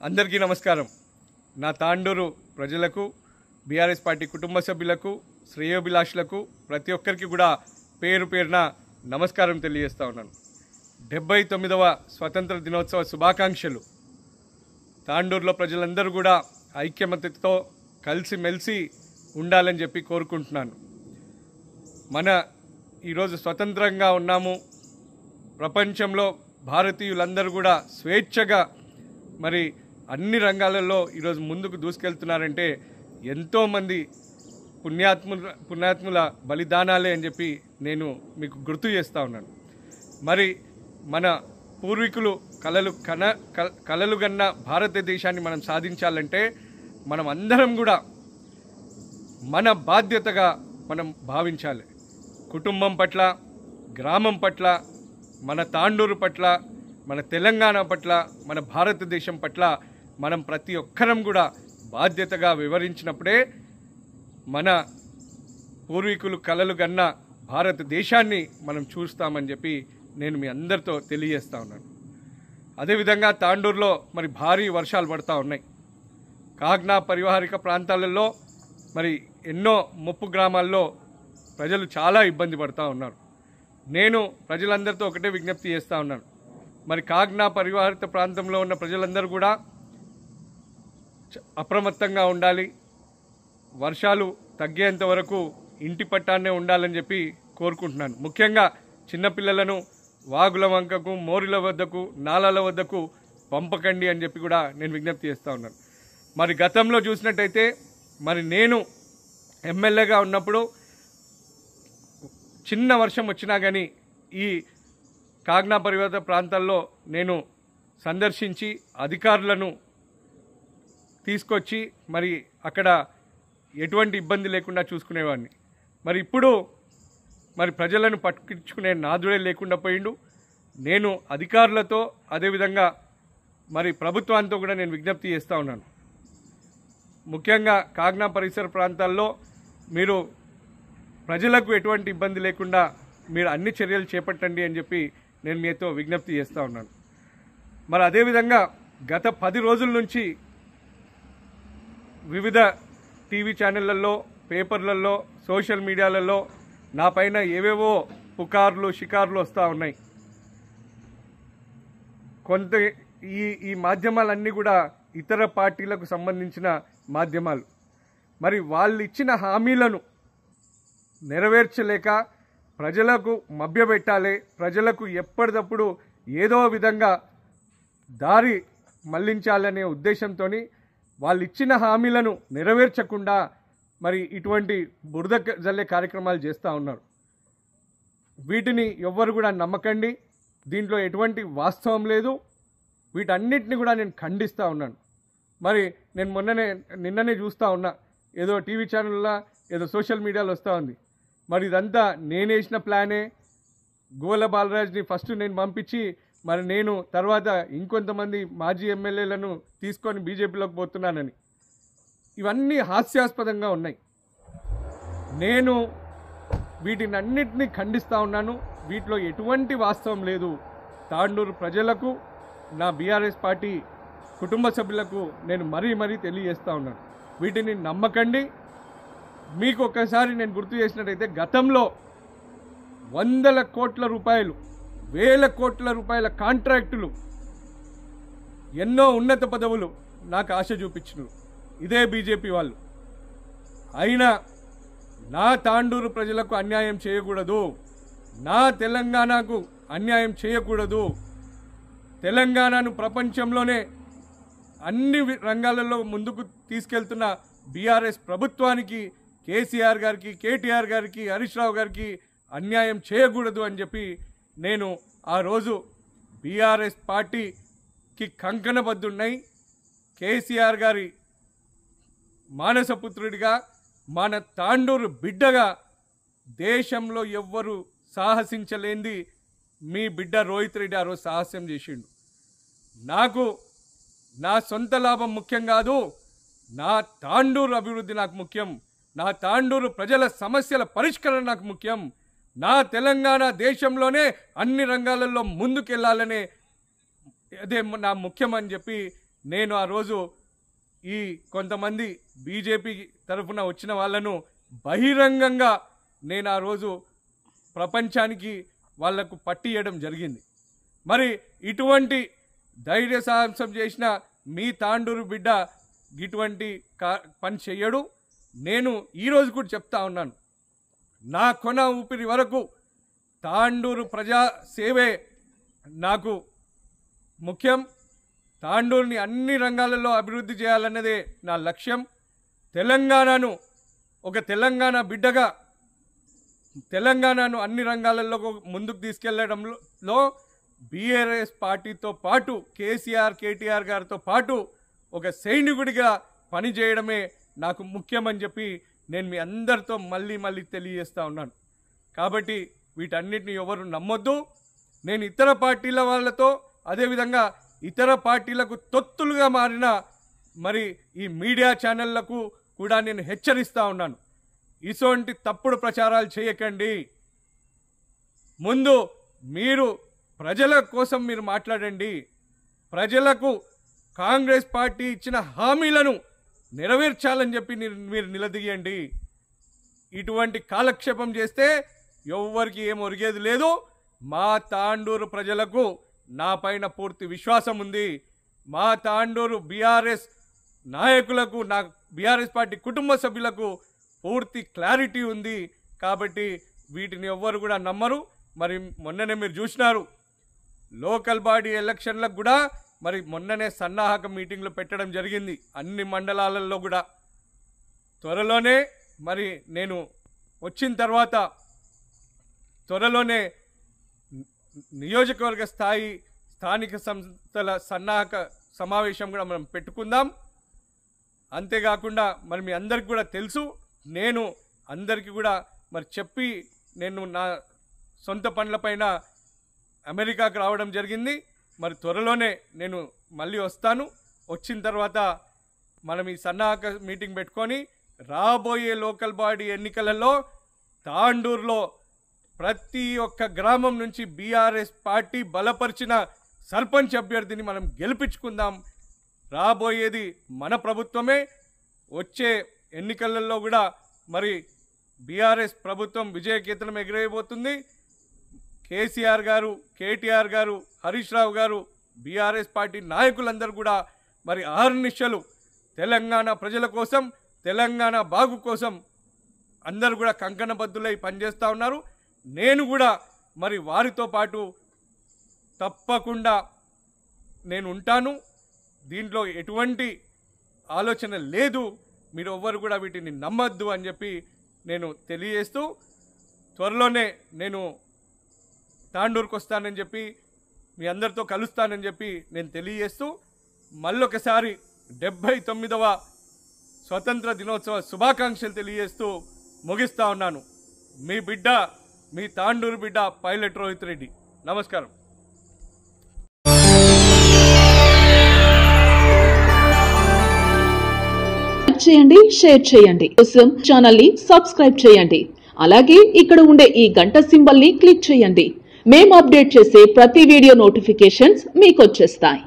అందరికీ నమస్కారం. నా తాండూరు ప్రజలకు, బీఆర్ఎస్ పార్టీ కుటుంబ సభ్యులకు, శ్రేయోభిలాషులకు ప్రతి ఒక్కరికి కూడా పేరు పేరున నమస్కారం తెలియజేస్తా ఉన్నాను. 79వ స్వతంత్ర దినోత్సవ శుభాకాంక్షలు. తాండూరులో ప్రజలందరూ కూడా ఐక్యమత్యతో కలిసిమెలిసి ఉండాలని చెప్పి కోరుకుంటున్నాను. మన ఈరోజు స్వతంత్రంగా ఉన్నాము. ప్రపంచంలో భారతీయులందరూ కూడా స్వేచ్ఛగా మరి అన్ని రంగాలలో ఈరోజు ముందుకు దూసుకెళ్తున్నారంటే ఎంతోమంది పుణ్యాత్ముల బలిదానాలే అని చెప్పి నేను మీకు గుర్తు చేస్తూ ఉన్నాను. మరి మన పూర్వీకులు కలలు కన్న భారతదేశాన్ని మనం సాధించాలంటే మనం అందరం కూడా మన బాధ్యతగా మనం భావించాలి. కుటుంబం పట్ల, గ్రామం పట్ల, మన తాండూరు పట్ల, మన తెలంగాణ పట్ల, మన భారతదేశం పట్ల మనం ప్రతి ఒక్కరం కూడా బాధ్యతగా వివరించినప్పుడే మన పూర్వీకులు కలలు కన్న భారతదేశాన్ని మనం చూస్తామని చెప్పి నేను మీ అందరితో తెలియజేస్తూ ఉన్నాను. అదేవిధంగా తాండూరులో మరి భారీ వర్షాలు పడుతూ ఉన్నాయి. కాగ్నా పరివాహక ప్రాంతాలలో మరి ఎన్నో ముప్పు గ్రామాల్లో ప్రజలు చాలా ఇబ్బంది పడుతూ ఉన్నారు. నేను ప్రజలందరితో ఒకటే విజ్ఞప్తి చేస్తూ ఉన్నాను. మరి కాగ్నా పరివాహిత ప్రాంతంలో ఉన్న ప్రజలందరూ కూడా అప్రమత్తంగా ఉండాలి. వర్షాలు తగ్గేంత వరకు ఇంటి పట్టాన్నే ఉండాలని చెప్పి కోరుకుంటున్నాను. ముఖ్యంగా చిన్నపిల్లలను వాగుల వంకకు, మోరుల వద్దకు, నాలాల వద్దకు పంపకండి అని చెప్పి కూడా నేను విజ్ఞప్తి చేస్తూ ఉన్నాను. మరి గతంలో చూసినట్టయితే మరి నేను ఎమ్మెల్యేగా ఉన్నప్పుడు చిన్న వర్షం వచ్చినా కానీ ఈ కాగ్నా పరివాహక ప్రాంతాల్లో నేను సందర్శించి అధికారులను తీసుకొచ్చి మరి అక్కడ ఎటువంటి ఇబ్బంది లేకుండా చూసుకునేవాడిని. మరి ఇప్పుడు మరి ప్రజలను పట్టించుకునే నాదుడే లేకుండా పోయిండు. నేను అధికారులతో అదేవిధంగా మరి ప్రభుత్వాంతో కూడా నేను విజ్ఞప్తి చేస్తూ ఉన్నాను. ముఖ్యంగా కాగ్నా పరిసర ప్రాంతాల్లో మీరు ప్రజలకు ఎటువంటి ఇబ్బంది లేకుండా మీరు అన్ని చర్యలు చేపట్టండి అని చెప్పి నేను మీతో విజ్ఞప్తి చేస్తూ ఉన్నాను. మరి అదేవిధంగా గత 10 రోజుల నుంచి వివిధ టీవీ ఛానళ్లలో, పేపర్లలో, సోషల్ మీడియాలలో నా పైన ఏవేవో పుకార్లు, షికార్లు వస్తూ ఉన్నాయి. కొంత ఈ మాధ్యమాలన్నీ కూడా ఇతర పార్టీలకు సంబంధించిన మాధ్యమాలు. మరి వాళ్ళు ఇచ్చిన హామీలను నెరవేర్చలేక ప్రజలకు మభ్యపెట్టాలి, ప్రజలకు ఎప్పటికప్పుడు ఏదో విధంగా దారి మళ్లించాలనే ఉద్దేశంతో వాళ్ళు ఇచ్చిన హామీలను నెరవేర్చకుండా మరి ఇటువంటి బురద జల్లే కార్యక్రమాలు చేస్తూ ఉన్నారు. వీటిని ఎవ్వరు కూడా నమ్మకండి. దీంట్లో ఎటువంటి వాస్తవం లేదు. వీటన్నిటిని కూడా నేను ఖండిస్తూ ఉన్నాను. మరి నేను నిన్ననే చూస్తూ ఉన్నా, ఏదో టీవీ ఛానల్లో ఏదో సోషల్ మీడియాలో వస్తూ ఉంది. మరి ఇదంతా నేనేసిన ప్లానే. గోల బాలరాజ్ని ఫస్ట్ నేను పంపించి మరి నేను తర్వాత ఇంకొంతమంది మాజీ ఎమ్మెల్యేలను తీసుకొని బీజేపీలోకి పోతున్నానని. ఇవన్నీ హాస్యాస్పదంగా ఉన్నాయి. నేను వీటినన్నిటినీ ఖండిస్తూ ఉన్నాను. వీటిలో ఎటువంటి వాస్తవం లేదు. తాండూరు ప్రజలకు, నా బీఆర్ఎస్ పార్టీ కుటుంబ సభ్యులకు నేను మరీ తెలియజేస్తూ ఉన్నాను. వీటిని నమ్మకండి. మీకు ఒక్కసారి నేను గుర్తు చేసినట్టయితే గతంలో 100 కోట్ల రూపాయలు, 1000 కోట్ల రూపాయల కాంట్రాక్టులు, ఎన్నో ఉన్నత పదవులు నాకు ఆశ చూపించినారు ఇదే బీజేపీ వాళ్ళు. అయినా నా తాండూరు ప్రజలకు అన్యాయం చేయకూడదు, నా తెలంగాణకు అన్యాయం చేయకూడదు. తెలంగాణను ప్రపంచంలోనే అన్ని రంగాలలో ముందుకు తీసుకెళ్తున్న బీఆర్ఎస్ ప్రభుత్వానికి, కేసీఆర్ గారికి, కేటీఆర్ గారికి, హరీష్ రావు గారికి అన్యాయం చేయకూడదు అని చెప్పి నేను ఆ రోజు బీఆర్ఎస్ పార్టీకి కంకణబద్ధున్నై కేసీఆర్ గారి మానసపుత్రుడిగా, మన తాండూరు బిడ్డగా దేశంలో ఎవ్వరు సాహసించలేంది మీ బిడ్డ రోహిత్ రెడ్డి ఆ రోజు సాహసం చేసిండు. నాకు నా సొంత లాభం ముఖ్యం కాదు, నా తాండూరు అభివృద్ధి నాకు ముఖ్యం, నా తాండూరు ప్రజల సమస్యల పరిష్కరణ నాకు ముఖ్యం, నా తెలంగాణ దేశంలోనే అన్ని రంగాలలో ముందుకెళ్లాలనే అదే నా ముఖ్యం అని చెప్పి నేను ఆ రోజు ఈ కొంతమంది బీజేపీ తరఫున వచ్చిన వాళ్ళను బహిరంగంగా నేను ఆ రోజు ప్రపంచానికి వాళ్లకు పట్టియడం జరిగింది. మరి ఇటువంటి ధైర్య సాహసం చేసిన మీ తాండూరు బిడ్డ ఇటువంటి పని చెయ్యడు. నేను ఈరోజు కూడా చెప్తా ఉన్నాను, నా కొన ఊపిరి వరకు తాండూరు ప్రజా సేవే నాకు ముఖ్యం. తాండూరుని అన్ని రంగాలలో అభివృద్ధి చేయాలన్నదే నా లక్ష్యం. తెలంగాణను ఒక తెలంగాణ బిడ్డగా తెలంగాణను అన్ని రంగాలలో ముందుకు తీసుకెళ్లడంలో బీఆర్ఎస్ పార్టీతో పాటు కేటీఆర్ గారితో పాటు ఒక సైనికుడిగా పనిచేయడమే నాకు ముఖ్యమని చెప్పి నేను మీ అందరితో మళ్ళీ తెలియజేస్తూ ఉన్నాను. కాబట్టి వీటన్నిటిని ఎవరు నమ్మొద్దు. నేను ఇతర పార్టీల వాళ్ళతో అదేవిధంగా ఇతర పార్టీలకు తొత్తులుగా మారిన మరి ఈ మీడియా ఛానళ్లకు కూడా నేను హెచ్చరిస్తూ ఉన్నాను, ఇటువంటి తప్పుడు ప్రచారాలు చేయకండి. ముందు మీరు ప్రజల కోసం మీరు మాట్లాడండి. ప్రజలకు కాంగ్రెస్ పార్టీ ఇచ్చిన హామీలను నెరవేర్చాలని చెప్పి మీరు నిలదీయండి. ఇటువంటి కాలక్షేపం చేస్తే ఎవ్వరికి ఏం ఒరిగేది లేదు. మా తాండూరు ప్రజలకు నా పైన పూర్తి విశ్వాసం ఉంది. మా తాండూరు బీఆర్ఎస్ నాయకులకు, నా బీఆర్ఎస్ పార్టీ కుటుంబ సభ్యులకు పూర్తి క్లారిటీ ఉంది. కాబట్టి వీటిని ఎవ్వరు కూడా నమ్మరు. మరి మొన్ననే మీరు చూసినారు, లోకల్ బాడీ ఎలక్షన్లకు కూడా మరి మొన్ననే సన్నాహక మీటింగ్లు పెట్టడం జరిగింది అన్ని మండలాలలో కూడా. త్వరలోనే మరి నేను వచ్చిన తర్వాత త్వరలోనే నియోజకవర్గ స్థాయి స్థానిక సంస్థల సన్నాహక సమావేశం కూడా మనం పెట్టుకుందాం. అంతేకాకుండా మరి మీ అందరికి కూడా తెలుసు, నేను అందరికీ కూడా మరి చెప్పి నేను నా సొంత పనులపైన అమెరికాకు రావడం జరిగింది. మరి త్వరలోనే నేను మళ్ళీ వస్తాను. వచ్చిన తర్వాత మనం ఈ సన్నాహక మీటింగ్ పెట్టుకొని రాబోయే లోకల్ బాడీ ఎన్నికలలో తాండూరులో ప్రతి ఒక్క గ్రామం నుంచి బీఆర్ఎస్ పార్టీ బలపరిచిన సర్పంచ్ అభ్యర్థిని మనం గెలిపించుకుందాం. రాబోయేది మన ప్రభుత్వమే. వచ్చే ఎన్నికలలో కూడా మరి బీఆర్ఎస్ ప్రభుత్వం విజయకేతనం ఎగిరేయబోతుంది. కేసీఆర్ గారు, కేటీఆర్ గారు, హరీష్ రావు గారు, బీఆర్ఎస్ పార్టీ నాయకులందరూ కూడా మరి అహర్నిశలు తెలంగాణ ప్రజల కోసం, తెలంగాణ బాగు కోసం అందరూ కూడా కంకణబద్దులై పనిచేస్తూ ఉన్నారు. నేను కూడా మరి వారితో పాటు తప్పకుండా నేను ఉంటాను. దీంట్లో ఎటువంటి ఆలోచన లేదు. మీరు ఎవ్వరు కూడా వీటిని నమ్మద్దు అని చెప్పి నేను తెలియజేస్తూ, త్వరలోనే నేను తాండూరుకు వస్తానని చెప్పి మీ అందరితో కలుస్తానని చెప్పి నేను తెలియజేస్తూ, మళ్ళొకసారి 79వ స్వతంత్ర దినోత్సవ శుభాకాంక్షలు తెలియజేస్తూ ముగిస్తా ఉన్నాను. మీ బిడ్డ, మీ తాండూరు బిడ్డ పైలట్ రోహిత్ రెడ్డి. నమస్కారం. చేయండి, షేర్ చేయండి. కోసం ఛానల్ ని సబ్స్క్రైబ్ చేయండి. అలాగే ఇక్కడ ఉండే ఈ గంట సింబల్ ని క్లిక్ చేయండి. మేము అప్డేట్ చేసే ప్రతి వీడియో నోటిఫికేషన్స్ మీకు వచ్చేస్తాయి.